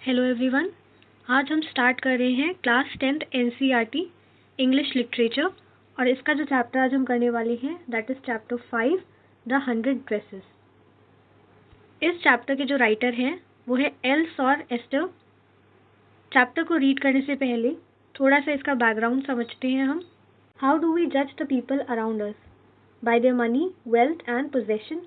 Hello everyone. आज हम start कर रहे हैं class 10th NCERT English literature और इसका जो चैप्टर आज हम करने वाले हैं that is chapter 5 the 100 dresses. इस चैप्टर के जो राइटर हैं वो है एल सॉर एस्टर। चैप्टर को रीड करने से पहले थोड़ा सा इसका बैकग्राउंड समझते हैं हम। हाउ डू वी जज the people around us? Bye their money, wealth and possession.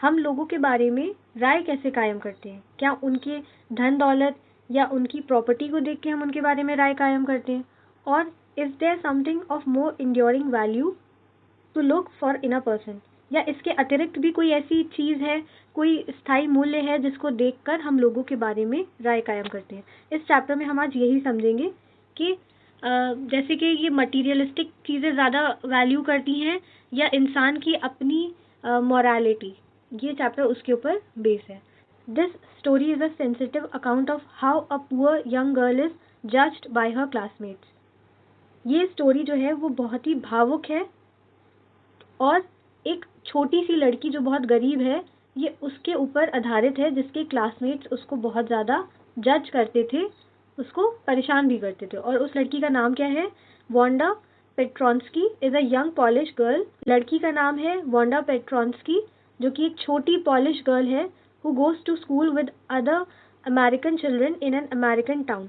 हम लोगों के बारे में राय कैसे कायम करते हैं? क्या उनके धन दौलत या उनकी प्रॉपर्टी को देख के हम उनके बारे में राय कायम करते हैं? और is there something of more enduring value to look for in a person? या इसके अतिरिक्त भी कोई ऐसी चीज़ है, कोई स्थायी मूल्य है जिसको देखकर हम लोगों के बारे में राय कायम करते हैं? इस चैप्टर में हम आज यही समझेंगे कि जैसे कि ये मटीरियलिस्टिक चीज़ें ज़्यादा वैल्यू करती हैं या इंसान की अपनी मॉरलिटी, ये चैप्टर उसके ऊपर बेस है। This story is a sensitive account of how a poor young girl is judged bye her classmates. ये स्टोरी जो है वो बहुत ही भावुक है और एक छोटी सी लड़की जो बहुत गरीब है ये उसके ऊपर आधारित है, जिसके क्लासमेट्स उसको बहुत ज़्यादा जज करते थे, उसको परेशान भी करते थे। और उस लड़की का नाम क्या है? Wanda Petronski is a young Polish girl. लड़की का नाम है वांडा पेट्रॉन्स्की, जो कि एक छोटी पॉलिश गर्ल है who goes to school with other American children in an American town,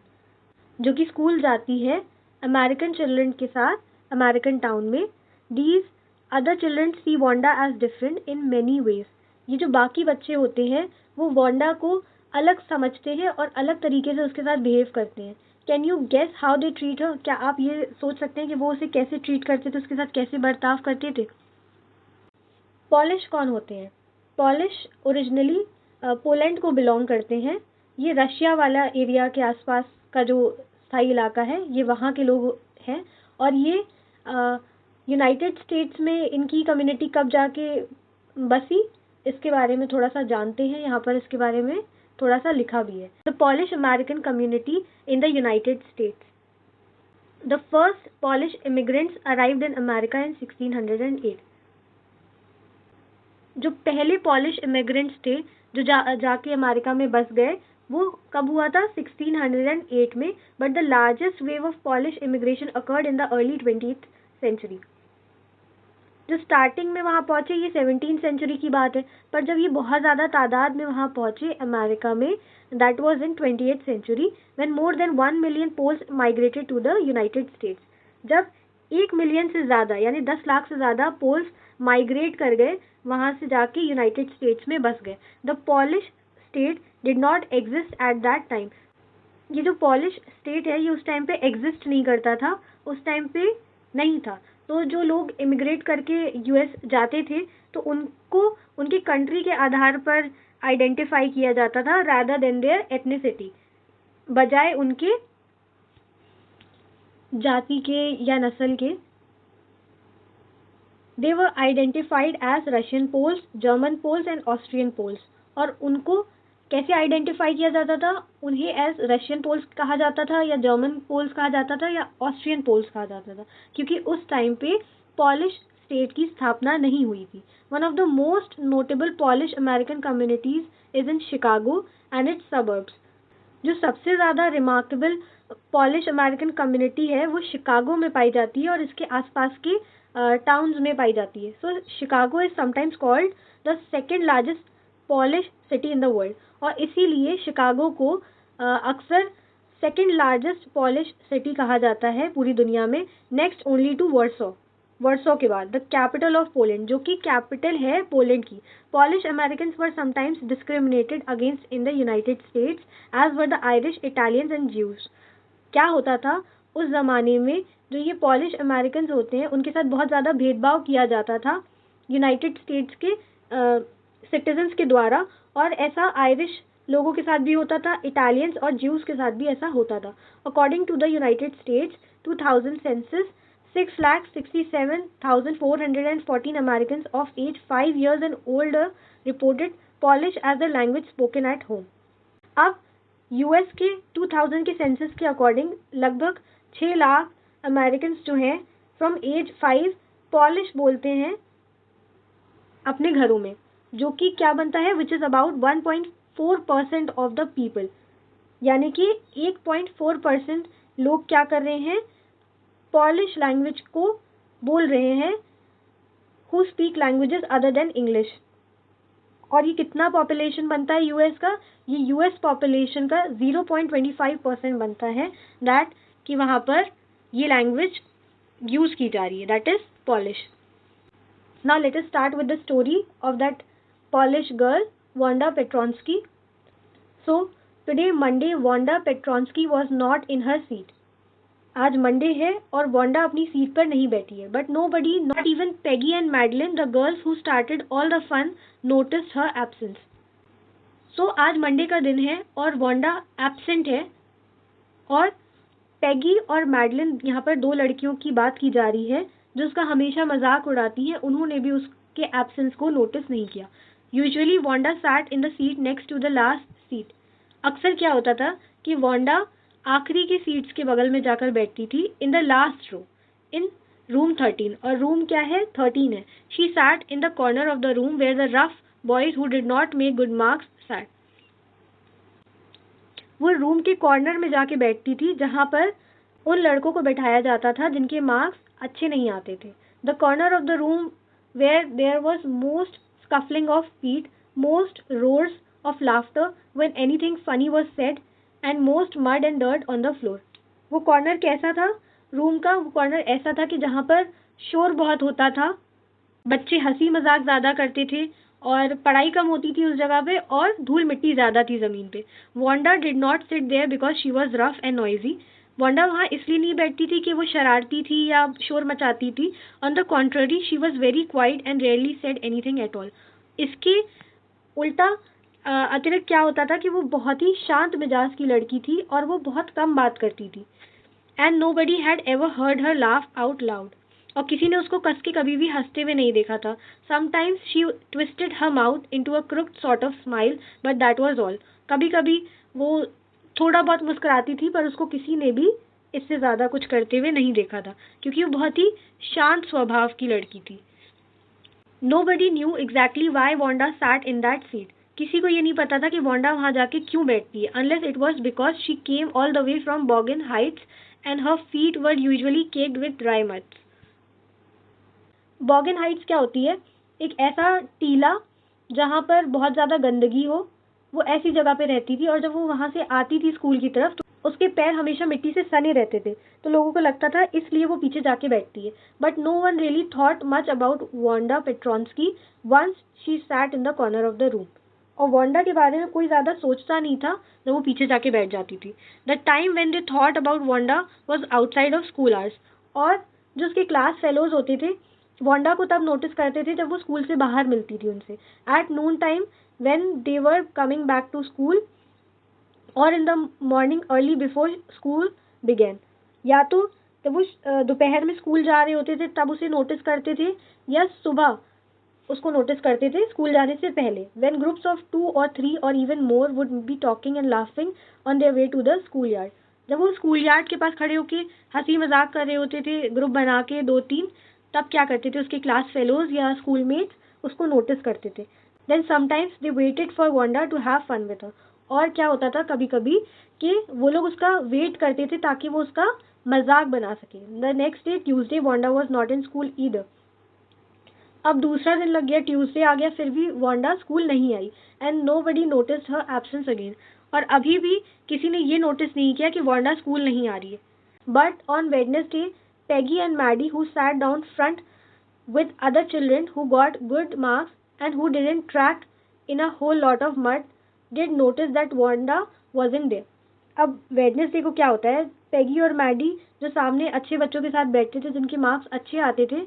जो कि स्कूल जाती है अमेरिकन चिल्ड्रन के साथ अमेरिकन टाउन में। These other children see Wanda as different in many ways. ये जो बाकी बच्चे होते हैं वो वांडा को अलग समझते हैं और अलग तरीके से उसके साथ बिहेव करते हैं। Can you guess how they treat her? क्या आप ये सोच सकते हैं कि वो उसे कैसे ट्रीट करते थे, उसके साथ कैसे बर्ताव करते थे? पॉलिश कौन होते हैं? पॉलिश ओरिजिनली पोलैंड को बिलोंग करते हैं। ये रशिया वाला एरिया के आसपास का जो स्थायी इलाका है ये वहाँ के लोग हैं। और ये यूनाइटेड स्टेट्स में इनकी कम्युनिटी कब जाके बसी, इसके बारे में थोड़ा सा जानते हैं। यहाँ पर इसके बारे में थोड़ा सा लिखा भी है। The Polish American community in the United States. The first Polish immigrants arrived in America in 1608। जो पहले पॉलिश इमिग्रेंट्स थे जो जाके अमेरिका में बस गए वो कब हुआ था? 1608 में। But the largest wave of Polish immigration occurred in the early 20th century. जो स्टार्टिंग में वहाँ पहुँचे ये 17th सेंचुरी की बात है, पर जब ये बहुत ज़्यादा तादाद में वहाँ पहुँचे अमेरिका में, that was in 20th century when more than 1 million Poles migrated to the United States. जब 1 मिलियन से ज़्यादा यानी 10 लाख से ज़्यादा पोल्स माइग्रेट कर गए, वहाँ से जाके यूनाइटेड स्टेट्स में बस गए। The polish state did not exist at that time. ये जो पॉलिश स्टेट है ये उस टाइम पे एग्जिस्ट नहीं करता था, उस टाइम पे नहीं था। तो जो लोग इमिग्रेट करके यूएस जाते थे तो उनको उनकी कंट्री के आधार पर आइडेंटिफाई किया जाता था रादर देन देयर एथनिसिटी, बजाय उनके जाति के या नस्ल के। They were identified as Russian Poles, German Poles and Austrian Poles. और उनको कैसे आइडेंटिफाई किया जाता था? उन्हें एज रशियन पोल्स कहा जाता था या जर्मन पोल्स कहा जाता था या ऑस्ट्रियन पोल्स कहा जाता था, क्योंकि उस टाइम पे पॉलिश स्टेट की स्थापना नहीं हुई थी। One of the most notable polish American communities is in Chicago and it's suburbs. जो सबसे ज़्यादा रिमार्केबल पॉलिश अमेरिकन कम्युनिटी है वो शिकागो में पाई जाती है और इसके आसपास के टाउन्स में पाई जाती है। So Chicago is sometimes called the second largest Polish city in the world. और इसीलिए शिकागो को अक्सर सेकेंड लार्जेस्ट पॉलिश सिटी कहा जाता है पूरी दुनिया में, नेक्स्ट ओनली टू वर्सो के बाद। द कैपिटल ऑफ पोलैंड, जो कि कैपिटल है पोलैंड की। Polish American were sometimes discriminated against in the United States as were the Irish, Italians and Jews. क्या होता था उस ज़माने में? जो ये पॉलिश अमेरिकन होते हैं उनके साथ बहुत ज़्यादा भेदभाव किया जाता था यूनाइटेड स्टेट्स के सिटीजन्स के द्वारा, और ऐसा आयरिश लोगों के साथ भी होता था, इटालियंस और ज्यूज के साथ भी ऐसा होता था। According to the United States 2000 census, 6,67,414 Americans of age 5 years and older reported Polish as a language spoken at home. अब यूएस के 2000 के सेंसस के अकॉर्डिंग लगभग 6 लाख अमेरिकन्स जो हैं फ्रॉम एज 5 पॉलिश बोलते हैं अपने घरों में, जो कि क्या बनता है which is about 1.4% of the people. यानी कि 8.4% लोग क्या कर रहे हैं, पॉलिश लैंग्वेज को बोल रहे हैं, who speak languages other than English. और ये कितना पॉपुलेशन बनता है यूएस का, ये यूएस पॉपुलेशन का 0.25% बनता है, दैट कि वहाँ पर ये लैंग्वेज यूज़ की जा रही है, that is Polish. Now let us start with the story of that Polish girl Wanda Petronski. So today Monday Wanda Petronski was not in her seat. आज मंडे है और वांडा अपनी सीट पर नहीं बैठी है, but nobody, not even Peggy and Madeline, the girls who started all the fun, noticed her absence. So आज Monday का दिन है और वांडा एब्सेंट है, और पेगी और मैडलिन, यहाँ पर दो लड़कियों की बात की जा रही है जो उसका हमेशा मजाक उड़ाती हैं, उन्होंने भी उसके एब्सेंस को नोटिस नहीं किया। Usually Wanda sat in the seat next to the last seat. अक्सर क्या होता था कि वांडा आखिरी की सीट्स के बगल में जाकर बैठती थी, in the last row in room 13, और रूम क्या है, 13 है। She sat in the corner of the room where the rough boys who did not make good marks sat. वो रूम के कॉर्नर में जाके बैठती थी जहाँ पर उन लड़कों को बैठाया जाता था जिनके मार्क्स अच्छे नहीं आते थे। The corner of the room where there was most scuffling of feet, most roars of laughter when anything funny was said, and most mud and dirt on the floor. वो कॉर्नर कैसा था room का, वो corner ऐसा था कि जहाँ पर शोर बहुत होता था, बच्चे हंसी मजाक ज़्यादा करते थे और पढ़ाई कम होती थी उस जगह पे, और धूल मिट्टी ज़्यादा थी ज़मीन पे। Wanda did not sit there because she was rough and noisy. Wanda वहाँ इसलिए नहीं बैठती थी कि वो शरारती थी या शोर मचाती थी। On the contrary she was very quiet and rarely said anything at all. इसके उल्टा अतिरिक्त क्या होता था कि वो बहुत ही शांत मिजाज की लड़की थी और वो बहुत कम बात करती थी। And nobody had ever heard her laugh out loud, और किसी ने उसको कस के कभी भी हंसते हुए नहीं देखा था। Sometimes she twisted her mouth into a crooked sort of smile, but that was all. कभी कभी वो थोड़ा बहुत मुस्कुराती थी, पर उसको किसी ने भी इससे ज़्यादा कुछ करते हुए नहीं देखा था, क्योंकि वो बहुत ही शांत स्वभाव की लड़की थी। Nobody knew exactly why Wanda sat in that seat. किसी को ये नहीं पता था कि वांडा वहाँ जाके क्यों बैठती है, unless it was because she came all the way from Bogan Heights and her feet were usually caked with dry mud. Bogan Heights क्या होती है, एक ऐसा टीला जहाँ पर बहुत ज़्यादा गंदगी हो, वो ऐसी जगह पे रहती थी, और जब वो वहाँ से आती थी स्कूल की तरफ तो उसके पैर हमेशा मिट्टी से सने रहते थे, तो लोगों को लगता था इसलिए वो पीछे जाके बैठती है। But no one really thought much about Wanda Petronski once she sat in the corner of the room. और वांडा के बारे में कोई ज़्यादा सोचता नहीं था जब वो पीछे जाके बैठ जाती थी। The time when they thought about Wanda was outside of school hours. और जो उसके क्लास फेलोज होते थे वांडा को तब नोटिस करते थे जब वो स्कूल से बाहर मिलती थी उनसे। At noon time when they were coming back to school, और in the morning early before school began. या तो जब वो दोपहर में स्कूल जा रहे होते थे तब उसे नोटिस करते थे, या सुबह उसको नोटिस करते थे स्कूल जाने से पहले। व्हेन ग्रुप्स ऑफ 2 or 3 और even more would be talking and laughing on their way to the school yard. जब वो स्कूल यार्ड के पास खड़े होके हंसी मजाक कर रहे होते थे ग्रुप बना के 2-3, तब क्या करते थे उसके क्लास फेलोज या स्कूल मेट्स उसको नोटिस करते थे। Then sometimes they waited for Wanda to have fun with her. और क्या होता था कभी कभी कि वो लोग उसका वेट करते थे ताकि वो उसका मजाक बना सके। The next day Tuesday Wanda was not in school either. अब दूसरा दिन लग गया, ट्यूसडे आ गया, फिर भी वांडा स्कूल नहीं आई, and nobody notice her absence again. और अभी भी किसी ने ये नोटिस नहीं किया कि वांडा स्कूल नहीं आ रही है। But on Wednesday Peggy and Maddie who sat down front with other children who got good marks and who didn't track in a whole lot of mud did notice that Wanda wasn't there. अब Wednesday को क्या होता है, Peggy और Maddie जो सामने अच्छे बच्चों के साथ बैठते थे जिनके मार्क्स अच्छे आते थे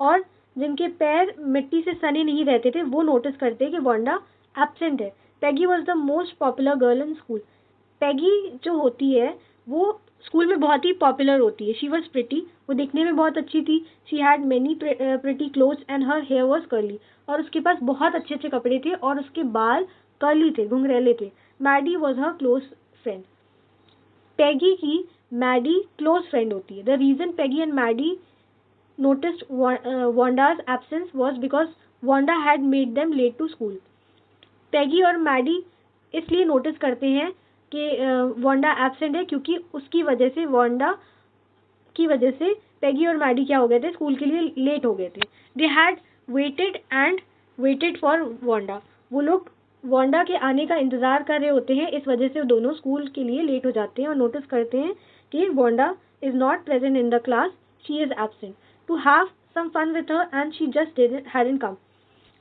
और जिनके पैर मिट्टी से सने नहीं रहते थे, वो नोटिस करते कि वांडा एब्सेंट है। Peggy was the most popular girl in school. Peggy जो होती है वो स्कूल में बहुत ही पॉपुलर होती है। शी वॉज प्रिटी, वो दिखने में बहुत अच्छी थी। She had many pretty clothes and her hair was curly, और उसके पास बहुत अच्छे अच्छे कपड़े थे और उसके बाल कर्ली थे, घुंघरेले थे। Maddie was her close friend. Peggy की मैडी क्लोज फ्रेंड होती है। The reason Peggy and Maddie noticed Wanda's absence was because Wanda had made them late to school. Peggy और मैडी इसलिए नोटिस करते हैं कि वांडा एब्सेंट है, क्योंकि उसकी वजह से, वांडा की वजह से पेगी और मैडी क्या हो गए थे, स्कूल के लिए लेट हो गए थे. They had weighted for Wanda. वो लोग वांडा के आने का इंतज़ार कर रहे होते हैं, इस वजह से वो दोनों स्कूल के लिए लेट हो जाते हैं और नोटिस करते हैं कि Wanda is not present in the class, she is absent. To have some fun with her and she just hadn't come.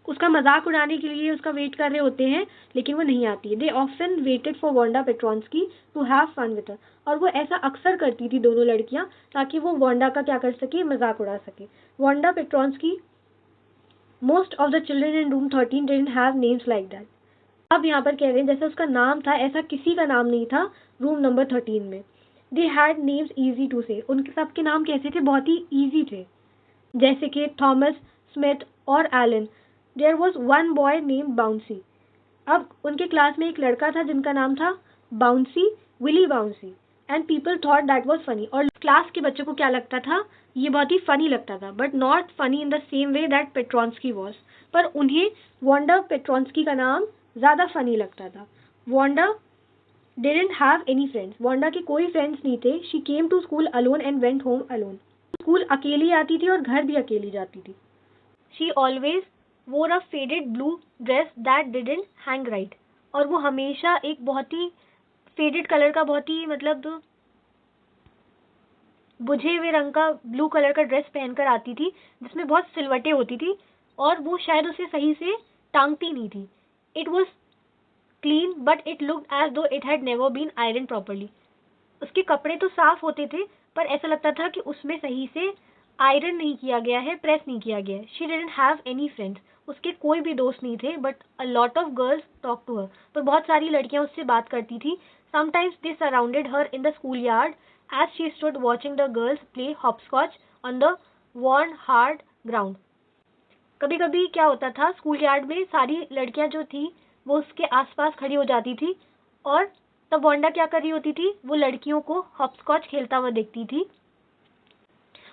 उसका मजाक उड़ाने के लिए उसका वेट कर रहे होते हैं, लेकिन वो नहीं आती है. They often waited for Wanda Petronski to have fun with her. और वो ऐसा अक्सर करती थी दोनों लड़कियां, ताकि वो वांडा का क्या कर सके, मजाक उड़ा सके. Wanda Petronski, most of the children in room 13 didn't have names like that. अब यहाँ पर कह रहे हैं जैसा उसका नाम था, ऐसा किसी का नाम नहीं था रूम नंबर 13 में. They had names easy to say. उनके सबके नाम कैसे थे, बहुत ही ईजी थे, जैसे कि थॉमस, स्मिथ और Allen. There was one boy name Bouncy. अब उनके क्लास में एक लड़का था जिनका नाम था Bouncy, Willy Bouncy. And people thought that was funny. और क्लास के बच्चों को क्या लगता था, ये बहुत ही फनी लगता था, but not funny in the same way that Petronski was. पर उन्हें वांडा पेट्रोन्स्की का नाम ज़्यादा फनी लगता था. Wanda didn't have any friends. Wanda के कोई फ्रेंड्स नहीं थे. She came to school alone and went home alone. School अकेली आती थी और घर भी अकेली जाती थी. She always wore a faded blue dress that didn't hang right. और वो हमेशा एक बहुत ही फेडेड कलर का, बहुत ही मतलब बुझे हुए रंग का ब्लू कलर का ड्रेस पहनकर आती थी, जिसमें बहुत सिलवटें होती थी और वो शायद उसे सही से टांगती नहीं थी. It was clean but it looked as though it had never been iron properly. उसके कपड़े तो साफ होते थे, पर ऐसा लगता था कि उसमें सही से आयरन नहीं किया गया है, प्रेस नहीं किया गया है. She didn't have any friends. उसके कोई भी दोस्त नहीं थे, but a lot of girls talk to her. पर बहुत सारी लड़कियां उससे बात करती थी. Sometimes they surrounded her in the school yard as she stood watching the girls play hopscotch on the worn hard ground. कभी कभी क्या होता था, स्कूल यार्ड में सारी लड़कियां जो थी वो उसके आसपास खड़ी हो जाती थी, और तब वांडा क्या कर रही होती थी, वो लड़कियों को हॉपस्कॉच खेलता हुआ देखती थी.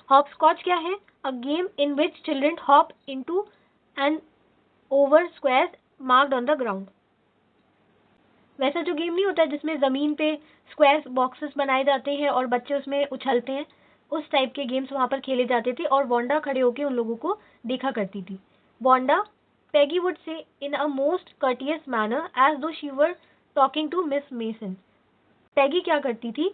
हॉपस्कॉच क्या है, a game in which children hop into and over squares marked on the ground. वैसा जो गेम नहीं होता जिसमें जमीन पे स्क्वायर बॉक्सेस बनाए जाते हैं और बच्चे उसमें उछलते हैं, उस टाइप के गेम्स वहां पर खेले जाते थे, और वांडा खड़े होकर उन लोगों को देखा करती थी. Wanda, Peggy would say in a most courteous manner as though she were talking to Miss Mason. Peggy क्या करती थी,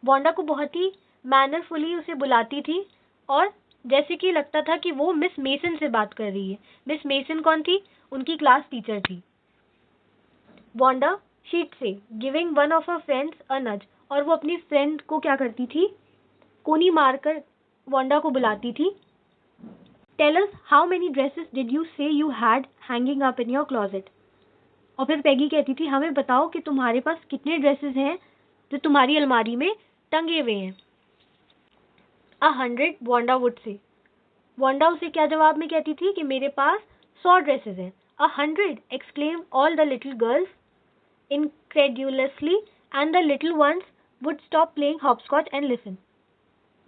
वांडा को बहुत ही मैनरफुली उसे बुलाती थी, और जैसे कि लगता था कि वो मिस मेसन से बात कर रही है. मिस मेसन कौन थी, उनकी क्लास टीचर थी. Wanda, she'd say giving one of her friends a nudge. और वो अपनी फ्रेंड को क्या करती थी, कोनी मारकर वांडा को बुलाती थी. Tell us how many dresses did you say you had hanging up in your closet. और फिर पेगी कहती थी, हमें बताओ कि तुम्हारे पास कितने ड्रेसेस हैं जो तुम्हारी अलमारी में टंगे हुए हैं. 100, वांडा वुड से. वांडा उसे क्या जवाब में कहती थी कि मेरे पास 100 ड्रेसेस हैं. 100, exclaimed all the little girls incredulously, and the little ones would stop playing hopscotch and listen.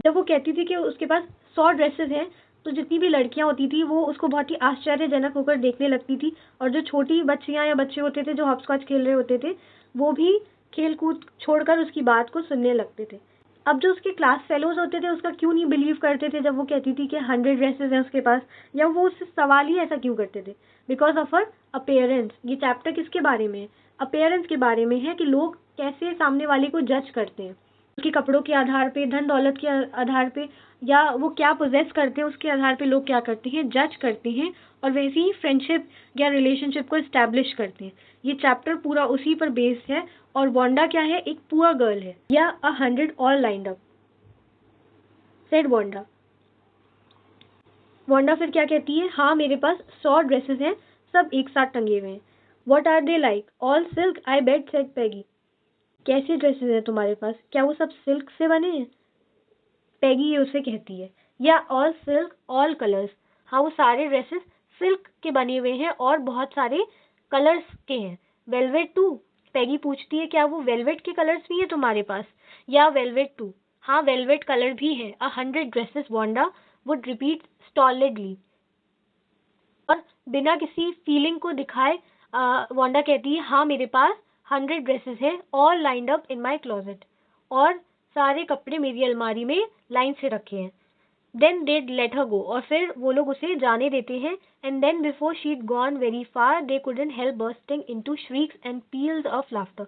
जब वो कहती थी कि उसके पास 100 ड्रेसेस हैं, तो जितनी भी लड़कियां होती थी वो उसको बहुत ही आश्चर्यजनक होकर देखने लगती थी, और जो छोटी बच्चियां या बच्चे होते थे जो हॉपस्कॉच खेल रहे होते थे, वो भी खेल कूद छोड़कर उसकी बात को सुनने लगते थे. अब जो उसके क्लास फेलोज होते थे उसका क्यों नहीं बिलीव करते थे जब वो कहती थी कि 100 ड्रेसेस हैं उसके पास, या वो उससे सवाल ही ऐसा क्यों करते थे. Because of her appearance. ये चैप्टर किसके बारे में है, अपेयरेंस के बारे में है, कि लोग कैसे सामने वाले को जज करते हैं, उसके कपड़ों के आधार पे, धन दौलत के आधार पे, या वो क्या पोजेस करते हैं उसके आधार पे लोग क्या करते हैं, जज करते हैं, और वैसे ही फ्रेंडशिप या रिलेशनशिप को इस्टेब्लिश करते हैं. ये चैप्टर पूरा उसी पर बेस्ड है. और वांडा क्या है, एक पुअर गर्ल है, या 100 all lined up, said Wanda. Wanda फिर क्या कहती है, हाँ मेरे पास 100 ड्रेसेस हैं, सब एक साथ टंगे हुए हैं. What are they like, all silk I bet, said Peggy. कैसे ड्रेसेस हैं तुम्हारे पास, क्या वो सब सिल्क से बने हैं. पेगी ये उसे कहती है, या ऑल सिल्क ऑल कलर्स. हाँ वो सारे ड्रेसेस सिल्क के बने हुए हैं और बहुत सारे कलर्स के हैं. वेलवेट टू, पेगी पूछती है, क्या वो वेलवेट के कलर्स भी हैं तुम्हारे पास, या वेलवेट टू. हाँ वेलवेट कलर भी है. 100 ड्रेसेस, वांडा वुड रिपीट स्टॉलिडली. और बिना किसी फीलिंग को दिखाए वांडा कहती है, हाँ मेरे पास 100 ड्रेसेस हैं, all lined up in my closet, और सारे कपड़े मेरी अलमारी में लाइन से रखे हैं। देन दे लेट हर गो, और फिर वो लोग उसे जाने देते हैं। And then before she had gone very far they couldn't help bursting into shrieks and peals of laughter.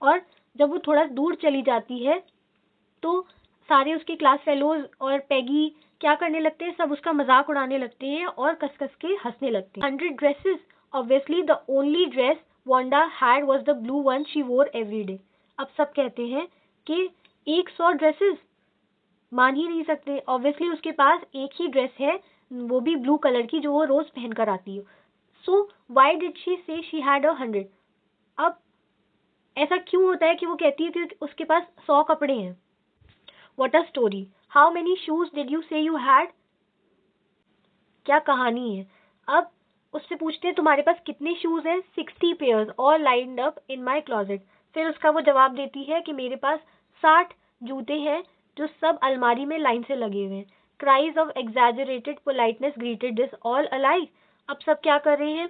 और जब वो थोड़ा दूर चली जाती है तो सारे उसके क्लास फेलोज और पैगी क्या करने लगते हैं, सब उसका मजाक उड़ाने लगते हैं और कस कस के हंसने लगते हैं। 100 dresses, obviously the only dress Wanda had was the blue one she वोर एवरी डे। अब सब कहते हैं कि 100 ड्रेसेस, मान ही नहीं सकते। ऑब्वियसली उसके पास एक ही ड्रेस है, वो भी ब्लू कलर की, जो वो रोज पहनकर आती है। सो व्हाई डिड शी से शी हैड 100? अब ऐसा क्यों होता है कि वो कहती है कि उसके पास 100 कपड़े हैं? What a story. How many shoes did you say you had? क्या कहानी है। अब उससे पूछते हैं तुम्हारे पास कितने शूज हैं? 60 pairs all lined up in my closet. फिर उसका वो जवाब देती है कि मेरे पास 60 जूते हैं जो सब अलमारी में लाइन से लगे हुए हैं। Cries of exaggerated politeness greeted this all alike. अब सब क्या कर रहे हैं,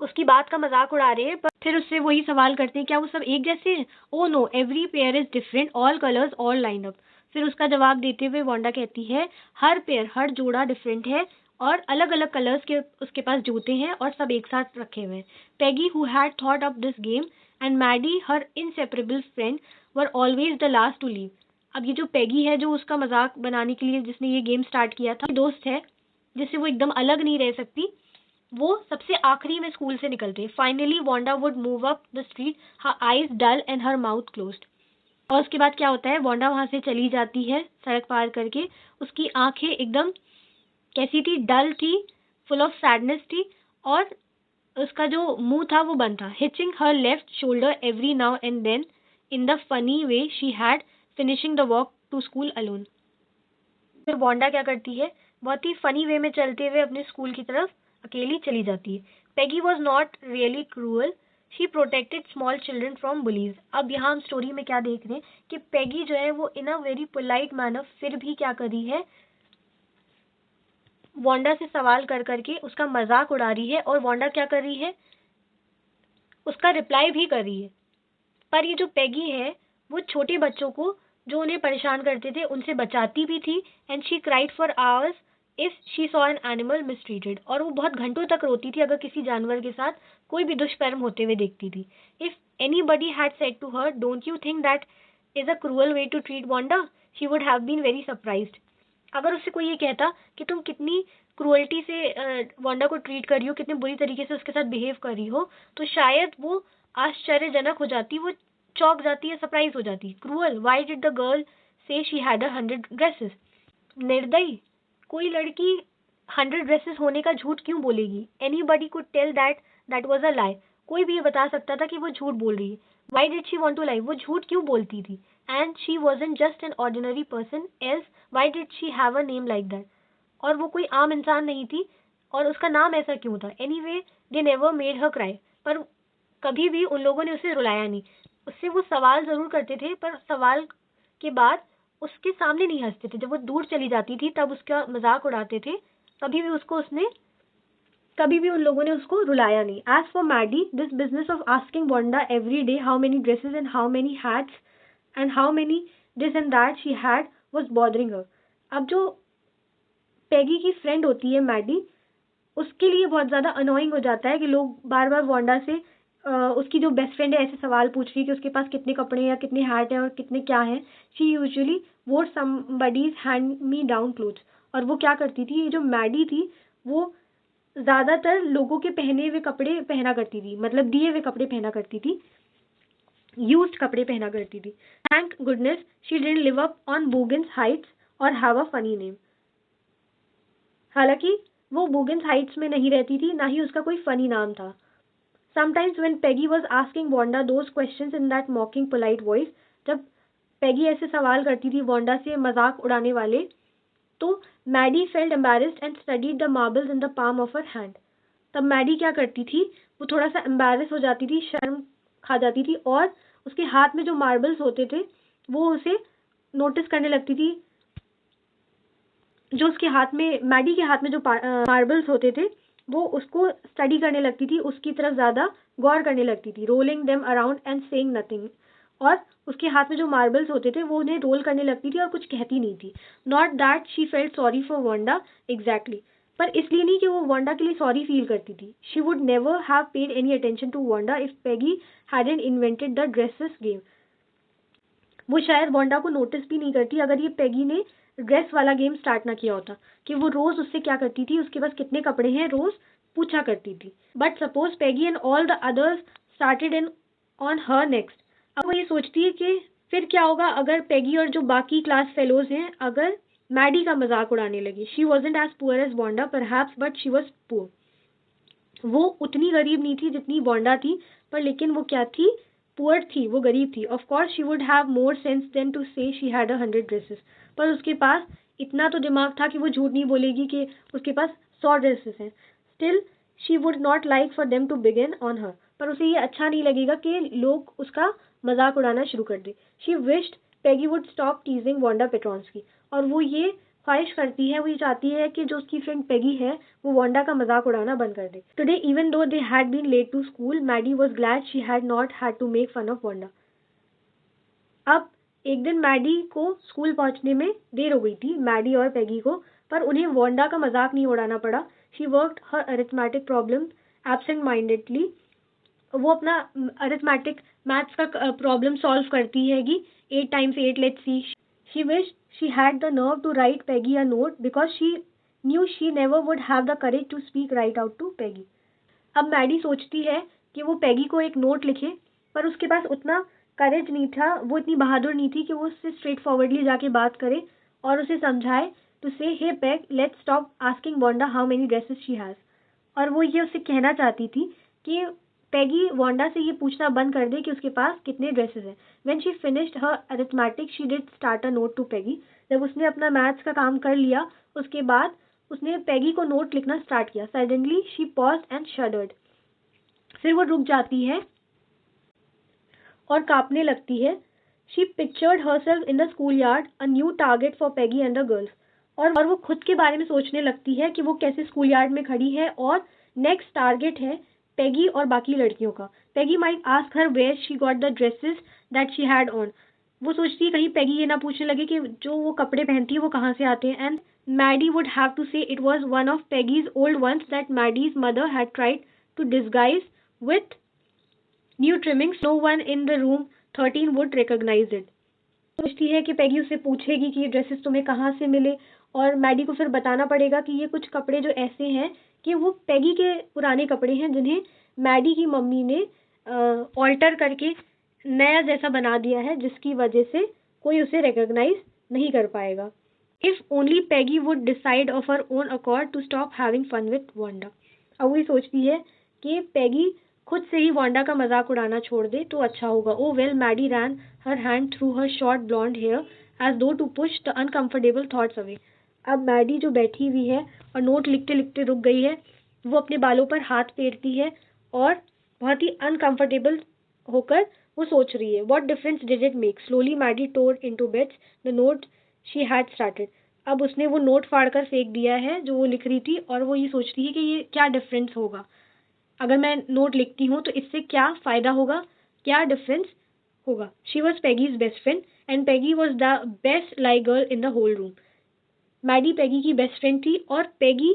उसकी बात का मजाक उड़ा रहे हैं, पर फिर उससे वही सवाल करते हैं क्या वो सब एक जैसे हैं? Oh no, every pair is different, all colours all line up. फिर उसका जवाब देते हुए वांडा कहती है हर पेयर, हर जोड़ा डिफरेंट है और अलग अलग कलर्स के उसके पास जूते हैं और सब एक साथ रखे हुए हैं। Peggy who had thought up this game and Maddie her inseparable friend were always the last to leave. अब ये जो पैगी है, जो उसका मजाक बनाने के लिए जिसने ये गेम स्टार्ट किया था, दोस्त है जिससे वो एकदम अलग नहीं रह सकती, वो सबसे आखिरी में स्कूल से निकलते। Finally Wanda would move up the street, her eyes dull and her mouth closed. और उसके बाद क्या होता है, वांडा वहां से चली जाती है सड़क पार करके। उसकी आंखें एकदम कैसी थी, डल थी, फुल ऑफ सैडनेस थी, और उसका जो मुंह था वो बंद था। Hitching her left shoulder every now and then in the funny way she had finishing the walk to school alone. फिर वांडा क्या करती है, बहुत ही फनी वे में चलते हुए अपने स्कूल की तरफ अकेली चली जाती है। Peggy was not really cruel, she protected small children from bullies. अब यहाँ हम स्टोरी में क्या देख रहे हैं कि पेगी जो है वो इन अ वेरी पोलाइट मैनर फिर भी क्या कर रही है, वांडा से सवाल कर करके उसका मजाक उड़ा रही है, और वांडा क्या कर रही है, उसका रिप्लाई भी कर रही है। पर ये जो पेगी है वो छोटे बच्चों को जो उन्हें परेशान करते थे उनसे बचाती भी थी। And she cried for hours if she saw an animal mistreated, और वो बहुत घंटों तक रोती थी अगर किसी जानवर के साथ कोई भी दुष्कर्म होते हुए देखती थी। If anybody had said to her don't you think that is a cruel way to treat Wanda, she would have been very surprised. अगर उससे कोई ये कहता कि तुम कितनी क्रूअल्टी से वांडा को ट्रीट कर रही हो, कितने बुरी तरीके से उसके साथ बिहेव कर रही हो, तो शायद वो आश्चर्यजनक हो जाती, वो चौंक जाती है, सरप्राइज हो जाती। Cruel, why did the girl से शी हैड 100 ड्रेसेस? निर्दयी, कोई लड़की 100 ड्रेसेस होने का झूठ क्यों बोलेगी? Anybody could tell that that was a lie, कोई भी ये बता सकता था कि वो झूठ बोल रही है। Why did she want to lie, वो झूठ क्यों बोलती थी? And she wasn't just an ordinary person else why did she have a name like that, और वो कोई आम इंसान नहीं थी, और उसका नाम ऐसा क्यों था? Anyway they never made her cry, पर कभी भी उन लोगों ने उसे रुलाया नहीं। उससे वो सवाल जरूर करते थे, पर सवाल के बाद उसके सामने नहीं हंसते थे। जब वो दूर चली जाती थी तब उसका मजाक उड़ाते थे, कभी भी उन लोगों ने उसको रुलाया नहीं। As for Maddie, this business of asking Wanda every day how many dresses and how many hats and how many this and that she had was bothering her. अब जो पेगी की फ्रेंड होती है मैडी, उसके लिए बहुत ज़्यादा annoying हो जाता है कि लोग बार बार वांडा से उसकी जो बेस्ट फ्रेंड है ऐसे सवाल पूछ रही है कि उसके पास कितने कपड़े हैं या कितने हैट हैं और कितने क्या हैं। शी यूजुअली वोर somebody's hand me down clothes, और वो क्या करती थी, ये जो मैडी थी वो ज़्यादातर लोगों के पहने हुए कपड़े पहना करती थी, मतलब दिए हुए कपड़े पहना करती थी, यूज्ड कपड़े पहना करती थी। Thank goodness she didn't live up on Boggins Heights और हैव अ फनी नेम। हालांकि वो बोगन्स हाइट्स में नहीं रहती थी, ना ही उसका कोई फनी नाम था। Sometimes when Peggy was asking Wanda those questions in that mocking polite voice, जब Peggy ऐसे सवाल करती थी वांडा से मजाक उड़ाने वाले, तो Maddie felt embarrassed and studied the marbles in the palm of her hand. तब मैडी क्या करती थी, वो थोड़ा सा एम्बैरस हो जाती थी, शर्म खा जाती थी, और उसके हाथ में जो मार्बल्स होते थे वो उसे नोटिस करने लगती थी। जो उसके हाथ में, मैडी के हाथ में जो मार्बल्स होते थे वो उसको स्टडी करने लगती थी, उसकी तरफ ज़्यादा गौर करने लगती थी, rolling them around and saying nothing. और उसके हाथ में जो मार्बल्स होते थे वो उन्हें रोल करने लगती थी और कुछ कहती नहीं थी। Not that she felt sorry for Wanda exactly, पर इसलिए नहीं कि वो वांडा के लिए सॉरी फील करती थी। She would never have paid any attention to Wanda if Peggy hadn't invented the dresses game. वो शायद वांडा को नोटिस भी नहीं करती अगर ये पेगी ने ड्रेस वाला गेम स्टार्ट ना किया होता, कि वो रोज उससे क्या करती थी, उसके पास कितने कपड़े हैं रोज पूछा करती थी। But suppose Peggy and all the others started in on her next. अब वो ये सोचती है कि फिर क्या होगा अगर पेगी और जो बाकी क्लास फेलोज हैं अगर मैडी का मजाक उड़ाने लगी। She wasn't as poor as Wanda perhaps, but she was poor. वो उतनी गरीब नहीं थी जितनी वांडा थी, पर लेकिन वो क्या थी, पुअर थी, वो गरीब थी। Of course she would have more sense than to say she had 100 dresses. पर उसके पास इतना तो दिमाग था कि वो झूठ नहीं बोलेगी कि उसके पास 100 ड्रेसेस हैं। Still she would not like for them to begin on her. पर उसे ये अच्छा नहीं लगेगा कि लोग उसका मजाक उड़ाना शुरू कर दे। She wished Peggy would stop teasing Wanda Petronski. और वो ये ख्वाहिश करती है, वो ये चाहती है कि जो उसकी फ्रेंड पेगी है वो वांडा का मजाक उड़ाना बंद कर दे। Today even though they had been late to school, Maddie was glad she had not had to make fun of Wanda. अब एक दिन मैडी को स्कूल पहुंचने में देर हो गई थी, मैडी और पेगी को, पर उन्हें वांडा का मजाक नहीं उड़ाना पड़ा। She worked her arithmetic problem absent mindedly. वो अपना अरिथमेटिक मैथ्स का प्रॉब्लम सॉल्व करती हैगी। 8 times 8 let's see. She wish she had the nerve to write Peggy a note because she knew she never would have the courage to speak right out to Peggy. अब Maddie सोचती है कि वो Peggy को एक note लिखे, पर उसके पास उतना करेज नहीं था, वो इतनी बहादुर नहीं थी कि वो उससे स्ट्रेट फॉरवर्डली जाके बात करे और उसे समझाए to say hey Peg let's stop asking Wanda how many dresses she has. और वो ये उससे कहना चाहती थी कि पेगी वांडा से ये पूछना बंद कर दे कि उसके पास कितने ड्रेसेस हैं। When she finished her arithmetic she did start a note to Peggy. जब उसने अपना मैथ्स का काम कर लिया उसके बाद उसने पेगी को नोट लिखना स्टार्ट किया। Suddenly she paused and shuddered. फिर वो रुक जाती है और कांपने लगती है। She pictured herself in the school yard, a new target for Peggy and the girls. और वो खुद के बारे में सोचने लगती है कि वो कैसे स्कूल यार्ड में खड़ी है और नेक्स्ट टारगेट है पेगी और बाकी लड़कियों का। Peggy might ask her where she got the dresses that she had on. वो सोचती है कहीं पेगी ये ना पूछने लगे कि जो वो कपड़े पहनती है वो कहाँ से आते हैं। And Maddie would have to say it was one of Peggy's old ones that Maddie's mother had tried to disguise with new trimmings. No one in the room 13 would recognise it. सोचती है कि Peggy उससे पूछेगी कि ये dresses तुम्हें कहाँ से मिले, और मैडी को फिर बताना पड़ेगा कि ये कुछ कपड़े जो ऐसे हैं कि वो पेगी के पुराने कपड़े हैं जिन्हें मैडी की मम्मी ने ऑल्टर करके नया जैसा बना दिया है, जिसकी वजह से कोई उसे रिकॉग्नाइज नहीं कर पाएगा। If only Peggy would decide of her own accord to stop having fun with Wanda. अब वही सोचती है कि पेगी खुद से ही वांडा का मजाक उड़ाना छोड़ दे तो अच्छा होगा। Oh well, Maddie ran her hand through her short blonde hair as though to push the uncomfortable thoughts away. अब मैडी जो बैठी हुई है और नोट लिखते लिखते रुक गई है, वो अपने बालों पर हाथ फेरती है और बहुत ही अनकंफर्टेबल होकर वो सोच रही है। What difference did it make? Slowly Maddie tore in two bits the note she had started. अब उसने वो नोट फाड़ कर फेंक दिया है जो वो लिख रही थी, और वो ये सोचती है कि ये क्या डिफरेंस होगा अगर मैं नोट लिखती हूँ तो इससे क्या फ़ायदा होगा, क्या डिफरेंस होगा। She was Peggy's best friend and Peggy was the best लाई girl in the whole room. Maddie Peggy की बेस्ट फ्रेंड थी और पेगी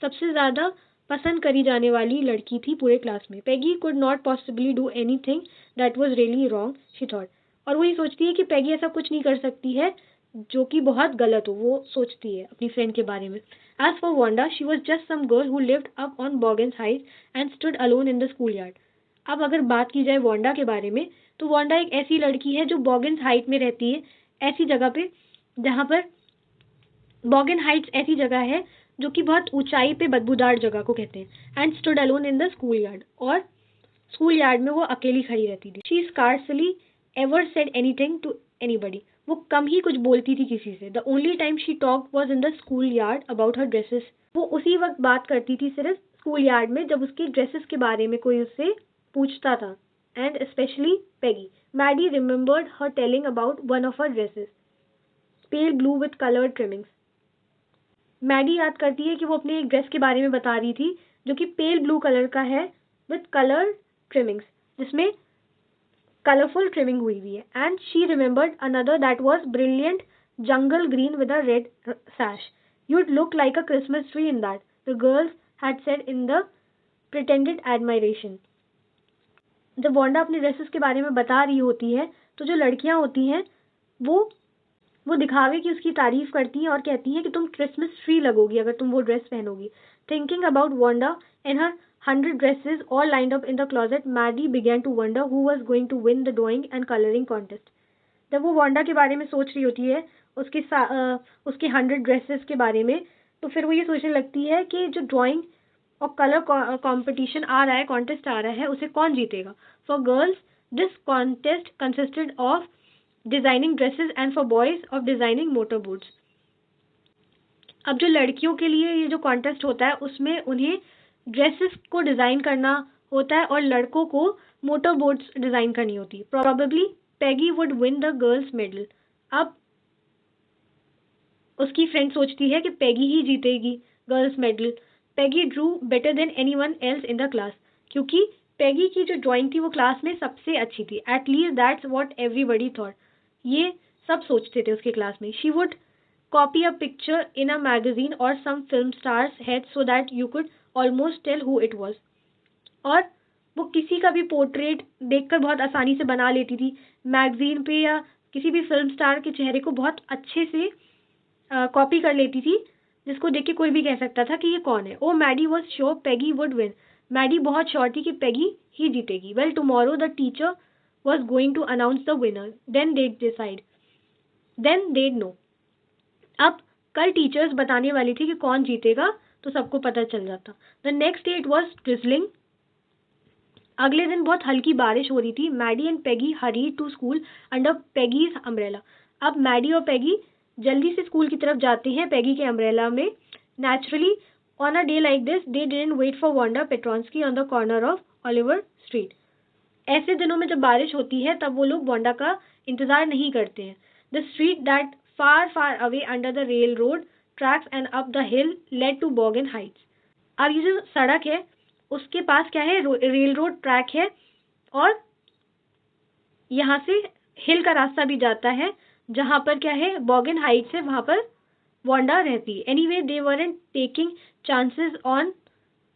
सबसे ज़्यादा पसंद करी जाने वाली लड़की थी पूरे क्लास में। Peggy could not possibly do any thing that was really wrong, she thought. और वो ये सोचती है कि पेगी ऐसा कुछ नहीं कर सकती है जो कि बहुत गलत हो, वो सोचती है अपनी फ्रेंड के बारे में। As for Wanda, she was just some girl who lived up on Boggan's Heights and stood alone in the schoolyard. अब अगर बात की जाए वांडा के बारे में, तो वांडा एक ऐसी लड़की है जो बॉगन्स हाइट में रहती है, ऐसी जगह पे जहाँ पर बॉगन हाइट्स ऐसी जगह है जो कि बहुत ऊंचाई पे बदबूदार जगह को कहते हैं। And stood alone in the school yard, और स्कूल यार्ड में वो अकेली खड़ी रहती थी। She scarcely ever said anything to anybody. वो कम ही कुछ बोलती थी किसी से। The only time she talk was in the school yard about her dresses. वो उसी वक्त बात करती थी सिर्फ स्कूल यार्ड में जब उसकी ड्रेसेस के बारे में कोई उससे पूछता था। And specially Peggy. Maddie remembered her telling about one of her dresses, pale blue with coloured trimmings. Maddie याद करती है कि वो अपने एक ड्रेस के बारे में बता रही थी जो कि पेल ब्लू कलर का है विथ कलर ट्रिमिंग्स, जिसमें कलरफुल ट्रिमिंग हुई हुई है. And she remembered another that was brilliant jungle green with a red sash. You'd look like a Christmas tree in that, the girls had said in the pretended admiration. जब Wanda अपने dresses के बारे में बता रही होती है तो जो लड़कियां होती हैं वो दिखावे की उसकी तारीफ करती हैं और कहती हैं कि तुम क्रिसमस ट्री लगोगी अगर तुम वो ड्रेस पहनोगी. Thinking about Wanda in her 100 dresses all lined up in the closet, Maddie began to wonder who was going to win the drawing and coloring contest. जब वो वांडा के बारे में सोच रही होती है उसके 100 ड्रेसेस के बारे में, तो फिर वो ये सोचने लगती है कि जो ड्राइंग और कलर कंपटीशन आ रहा है, कॉन्टेस्ट आ रहा है, उसे कौन जीतेगा. For girls this contest consisted of designing dresses and for boys of designing motor boats. अब जो लड़कियों के लिए ये जो कॉन्टेस्ट होता है उसमें उन्हें ड्रेसेस को डिजाइन करना होता है और लड़कों को मोटर बोट्स डिजाइन करनी होती है. Probably Peggy would win the girls medal. अब उसकी फ्रेंड सोचती है कि पैगी ही जीतेगी girls medal. Peggy Drew better than anyone else in the class, क्योंकि पैगी की जो ड्राइंग थी वो क्लास में सबसे अच्छी थी. At least that's what everybody thought. ये सब सोचते थे उसके क्लास में. She would copy a picture in a magazine और some film star's head so that you could almost tell who it was. और वो किसी का भी पोर्ट्रेट देखकर बहुत आसानी से बना लेती थी. मैगजीन पे या किसी भी फिल्म स्टार के चेहरे को बहुत अच्छे से कॉपी कर लेती थी, जिसको देख के कोई भी कह सकता था कि ये कौन है. Oh Maddie was sure Peggy would win. Maddie बहुत श्योर थी कि पैगी ही जीतेगी. Well tomorrow the teacher was going to announce the winner, then they'd know. अब कल टीचर्स बताने वाली थी कि कौन जीतेगा, तो सबको पता चल जाता. The next day it was drizzling. अगले दिन बहुत हल्की बारिश हो रही थी. Maddie and Peggy hurried to school under Peggy's umbrella. अब मैडी और पैगी जल्दी से स्कूल की तरफ जाते हैं पैगी के अम्ब्रेला में. Naturally on a day like this they didn't wait for Wanda Petronski on the corner of Oliver Street. ऐसे दिनों में जब बारिश होती है तब वो लोग वांडा का इंतजार नहीं करते हैं. The street that far far away under the railroad tracks and up the hill led to Boggins Heights. अब ये जो सड़क है उसके पास क्या है, रेल रोड ट्रैक है और यहाँ से हिल का रास्ता भी जाता है जहाँ पर क्या है, बॉगन हाइट्स है, वहाँ पर वांडा रहती है. Anyway they weren't taking chances on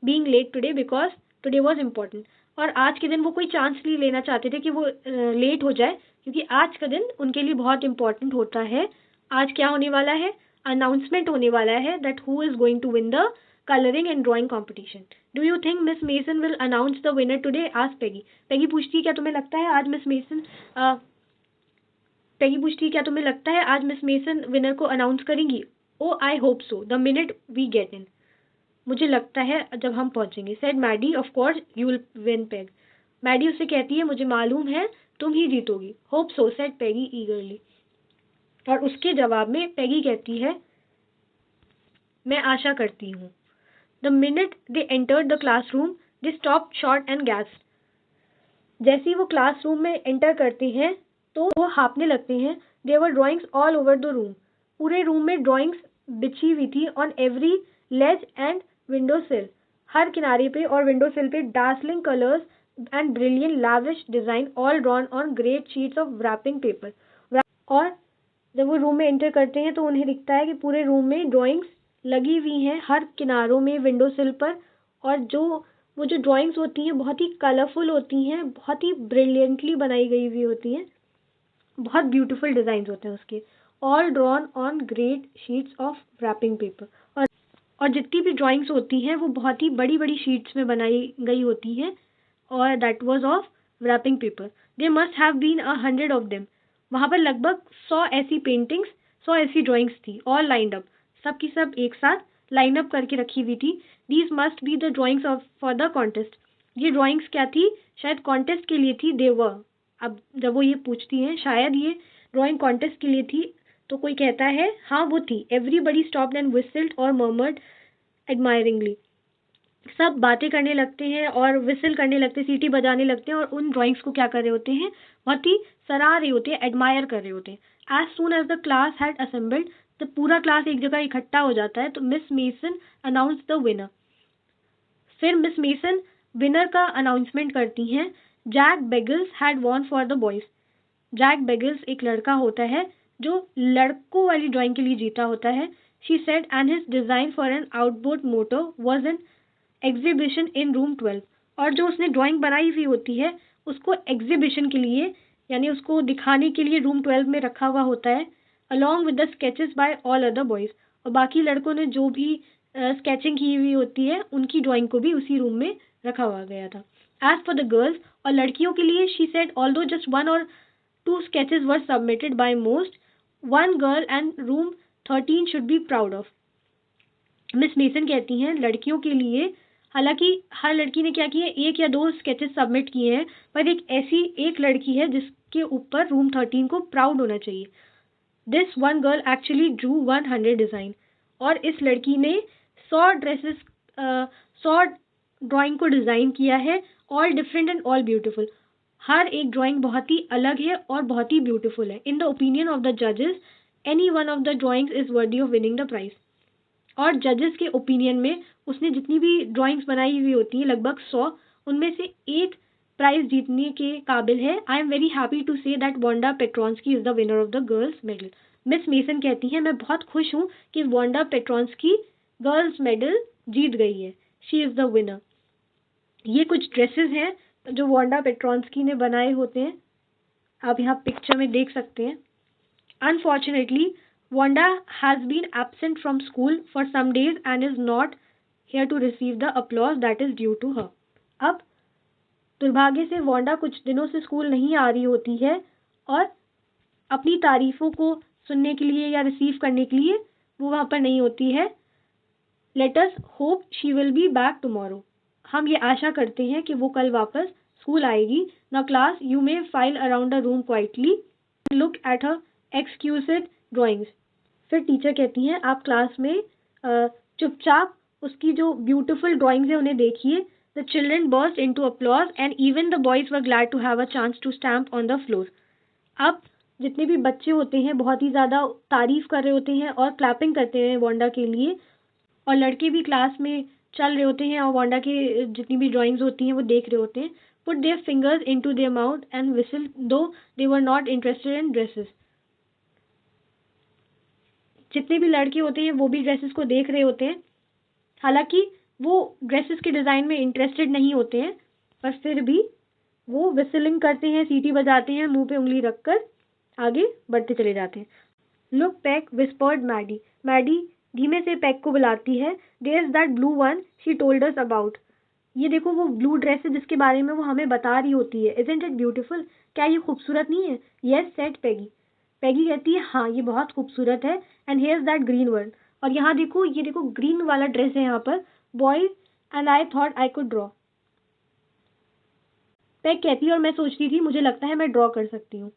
being late today because today was important. और आज के दिन वो कोई चांस नहीं लेना चाहते थे कि वो लेट हो जाए, क्योंकि आज का दिन उनके लिए बहुत इम्पोर्टेंट होता है. आज क्या होने वाला है, अनाउंसमेंट होने वाला है that who is going to win the coloring and drawing competition. Do you think Miss Mason will announce the winner today? Asked Peggy. Peggy पूछती है क्या तुम्हें लगता है आज मिस मेसन Peggy पूछती है क्या तुम्हें लगता है आज मिस मेसन विनर को अनाउंस करेंगी. Oh, I hope so. The minute we get in. मुझे लगता है जब हम पहुंचेंगे. Said Maddie. Of course you will win, Peg. Maddie उससे कहती है मुझे मालूम है तुम ही जीतोगी. Hope so, said Peggy eagerly. और उसके जवाब में Peggy कहती है मैं आशा करती हूँ. The minute they entered the classroom, they stopped short and gasped. जैसे ही वो क्लासरूम में एंटर करते हैं तो वो हाँफने लगते हैं. There were drawings all over the room. पूरे रूम में ड्राइंग्स बिछी हुई थी. On every ledge and window sill. हर किनारे पे और विंडो सिल पे dazzling colors and brilliant lavish design all drawn on great sheets of wrapping paper. और जब वो रूम में एंटर करते हैं तो उन्हें दिखता है कि पूरे रूम में ड्राइंग्स लगी हुई हैं हर किनारों में, विंडो सिल पर. और वो जो ड्राइंग्स होती हैं बहुत ही कलरफुल होती हैं, बहुत ही ब्रिलियंटली बनाई गई हुई होती हैं, बहुत ब्यूटीफुल डिज़ाइंस होते हैं उसके. All drawn on great sheets of wrapping paper. और जितनी भी ड्राइंग्स होती हैं वो बहुत ही बड़ी बड़ी शीट्स में बनाई गई होती हैं और that was of wrapping paper. They must have been 100 of them. वहाँ पर लगभग 100 ऐसी पेंटिंग्स, 100 ऐसी ड्राइंग्स थी. ऑल लाइंड अप, सब की सब एक साथ लाइन अप करके रखी हुई थी. These must be the drawings of for the contest. ये ड्राइंग्स क्या थी, शायद कॉन्टेस्ट के लिए थी. दे वर. अब जब वो ये पूछती हैं शायद ये ड्राइंग कॉन्टेस्ट के लिए थी, तो कोई कहता है हाँ वो थी. एवरीबडी स्टॉप्ड एंड विस्टल्ड और मर्मर्ड एडमायरिंगली. सब बातें करने लगते हैं और विसल करने लगते हैं, सीटी बजाने लगते हैं और उन ड्राइंग्स को क्या कर रहे होते हैं, बहुत ही सराह रहे होते हैं, एडमायर कर रहे होते हैं. As soon as the class had assembled, तो पूरा क्लास एक जगह इकट्ठा हो जाता है, तो Miss Mason announce the winner. फिर मिस मेसन विनर का अनाउंसमेंट करती हैं। Jack Beggles had won for the boys. Jack Beggles एक लड़का होता है जो लड़कों वाली ड्राइंग के लिए जीता होता है। She said and his design for an outboard motor was an exhibition in room 12। और जो उसने ड्राइंग बनाई हुई होती है उसको एग्जीबिशन के लिए यानी उसको दिखाने के लिए रूम 12 में रखा हुआ होता है, along with the sketches by all other boys. और बाकी लड़कों ने जो भी स्केचिंग की हुई होती है उनकी ड्राइंग को भी उसी रूम में रखा हुआ गया था। एज फॉर द गर्ल्स, और लड़कियों के लिए, she said although just 1 or 2 sketches were submitted by most, one girl and room 13 should be proud of। Miss Mason कहती हैं लड़कियों के लिए हालांकि हर लड़की ने क्या किया, 1 या 2 स्केचेस सबमिट किए हैं, पर एक लड़की है जिसके ऊपर रूम 13 को प्राउड होना चाहिए। This one girl actually Drew 100 design. और इस लड़की ने 100 ड्राइंग को डिज़ाइन किया है, all different and all beautiful. हर एक ड्राइंग बहुत ही अलग है और बहुत ही ब्यूटीफुल है। In the opinion of the जजेस, any one of the drawings is worthy of winning the prize. और जजेस के ओपिनियन में उसने जितनी भी ड्राइंग्स बनाई हुई होती हैं, लगभग 100, उनमें से एक प्राइज जीतने के काबिल है। I am very happy to say that Wanda Petronski is the winner of the girls medal. Miss Mason कहती हैं मैं बहुत खुश हूँ कि वांडा पेट्रोन्स्की गर्ल्स मेडल जीत गई है। She is the winner. ये कुछ ड्रेसेस हैं जो वांडा पेट्रोन्स्की ने बनाए होते हैं, आप यहाँ पिक्चर में देख सकते हैं। Unfortunately Wanda has been absent from school for some days and is not here to receive the applause that is due to her. अब दुर्भाग्य से वांडा कुछ दिनों से स्कूल नहीं आ रही होती है और अपनी तारीफ़ों को सुनने के लिए या रिसीव करने के लिए वो वहाँ पर नहीं होती है। Let us hope she will be back tomorrow. हम ये आशा करते हैं कि वो कल वापस स्कूल आएगी। Now class, you may file around the room quietly, look at her exquisite drawings. फिर टीचर कहती हैं आप क्लास में चुपचाप उसकी जो ब्यूटीफुल ड्राइंग्स हैं उन्हें देखिए। The children burst into applause and even the boys were glad to have a chance to stamp on the floor. अब जितने भी बच्चे होते हैं बहुत ही ज़्यादा तारीफ़ कर रहे होते हैं और क्लैपिंग करते हैं वांडा के लिए, और लड़के भी क्लास में चल रहे होते हैं और वांडा की जितनी भी ड्राइंग्स होती हैं वो देख रहे होते हैं। Put their fingers into their mouth and whistle though they were not interested in dresses. जितने भी लड़के होते हैं वो भी ड्रेसेस को देख रहे होते हैं, हालांकि वो ड्रेसेस के डिज़ाइन में इंटरेस्टेड नहीं होते हैं, पर फिर भी वो विसलिंग करते हैं, सीटी बजाते हैं, मुंह पे उंगली रखकर आगे बढ़ते चले जाते हैं। Look Peck whispered Maddie. Maddie धीमे से पैक को बुलाती है। There is that blue one she told us about. ये देखो वो ब्लू ड्रेस है जिसके बारे में वो हमें बता रही होती है। Isn't it beautiful? क्या ये खूबसूरत नहीं है? येस सेड पैगी। पैगी कहती है हाँ ये बहुत खूबसूरत है। And here is that green one. और यहाँ देखो, ये देखो ग्रीन वाला ड्रेस है यहाँ पर। Boys and I thought I could draw. Peg कहती है और मैं सोच रही थी मुझे लगता है मैं ड्रॉ कर सकती हूँ।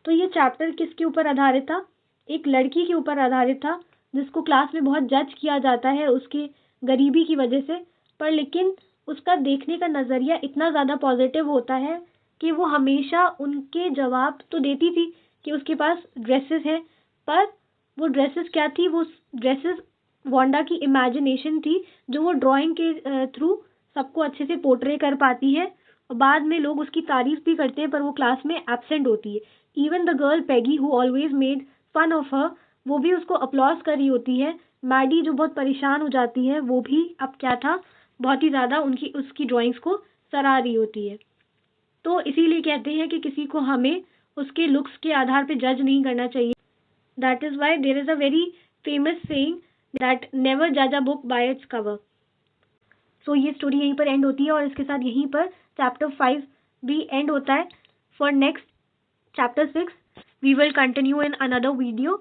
तो ये चैप्टर किसके ऊपर आधारित था? एक लड़की के ऊपर आधारित था जिसको क्लास में बहुत जज किया जाता है उसकी गरीबी की वजह से, पर लेकिन उसका देखने का नज़रिया इतना ज़्यादा पॉजिटिव होता है कि वो हमेशा उनके जवाब तो देती थी कि उसके पास ड्रेसेस हैं, पर वो ड्रेसेस क्या थी? वो ड्रेसेस वांडा की इमेजिनेशन थी जो वो ड्राइंग के थ्रू सबको अच्छे से पोर्ट्रे कर पाती है। और बाद में लोग उसकी तारीफ भी करते हैं, पर वो क्लास में एब्सेंट होती है। Even the girl Peggy who always made fun of her, वो भी उसको अपलॉज कर रही होती है। मैडी जो बहुत परेशान हो जाती है वो भी अब क्या था, बहुत ही ज़्यादा उसकी ड्राइंग्स को सराह रही होती है। तो इसीलिए कहते हैं कि किसी को हमें उसके लुक्स के आधार पे जज नहीं करना चाहिए। That is why there is a very famous saying that never जज a book by its cover. So ये स्टोरी यहीं पर एंड होती है और इसके साथ यहीं पर चैप्टर 5 भी एंड होता है। For next chapter 6 we will continue in another video.